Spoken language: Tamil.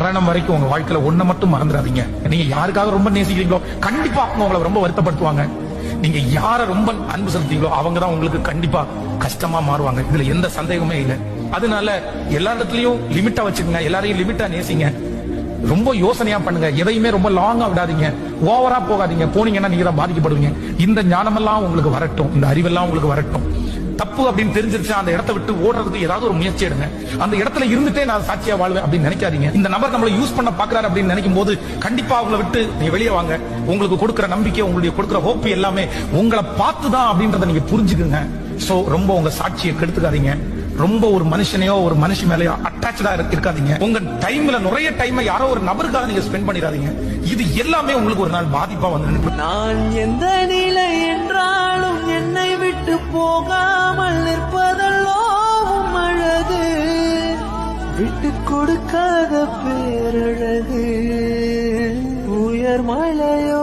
மரணம் வரைக்கும் உங்க வாழ்க்கையில ஒண்ண மட்டும் மறந்துடாதீங்க. நீங்க யாருக்காக ரொம்ப நேசிக்கிறீங்களோ கண்டிப்பா அவங்க உங்களை ரொம்ப வருத்தப்படுத்துவாங்க. நீங்க யார ரொம்ப அன்பு செலுத்தீங்களோ அவங்க தான் உங்களுக்கு கண்டிப்பா கஷ்டமா மாறுவாங்க. இதுல எந்த சந்தேகமே இல்லை. அதனால எல்லா இடத்துலயும் லிமிட்டா வச்சுக்கோங்க. எல்லாரையும் லிமிட்டா நேசிங்க. ரொம்ப யோசனையா பண்ணுங்க. எதையுமே ரொம்ப லாங்கா விடாதீங்க. ஓவரா போகாதீங்க. போனீங்கன்னா நீங்க தான் பாதிக்கப்படுவீங்க. இந்த ஞானமெல்லாம் உங்களுக்கு வரட்டும். இந்த அறிவெல்லாம் உங்களுக்கு வரட்டும். தப்பு அப்படின்னு தெரிஞ்சிருச்சு அந்த இடத்தை விட்டு ஓடுறதுக்கு ஏதாவது ஒரு முயற்சி எடுங்க. அந்த இடத்துல இருந்துட்டே நான் சாட்சியா வாழ்வேன் அப்படின்னு நினைக்காதீங்க. இந்த நபர் நம்மளை யூஸ் பண்ண பாக்குறாரு அப்படின்னு நினைக்கும் போது கண்டிப்பா அவங்களை விட்டு நீங்க வெளியே வாங்க. உங்களுக்கு கொடுக்கிற நம்பிக்கை, உங்களுக்கு கொடுக்கிற ஹோப் எல்லாமே உங்களை பார்த்துதான் அப்படின்றத நீங்க புரிஞ்சுக்குங்க. சோ ரொம்ப உங்க சாட்சியை கெடுத்துக்காதீங்க. ரொம்ப ஒரு மனுஷனையோ ஒரு மனுஷி மேலயோ அட்டாச்சா இருக்காதீங்க. உங்க டைம்ல நிறைய டைம் யாரோ ஒரு நபருக்காக நீங்க ஸ்பெண்ட் பண்ணிடாதீங்க. இது எல்லாமே உங்களுக்கு ஒரு நாள் பாதிப்பா வந்து நான் எந்த நிலை என்றாலும் என்னை விட்டு போகாமல் நிற்பதல்லோ அழகு, விட்டு கொடுக்காத பேரழகு. உயர் மலையோ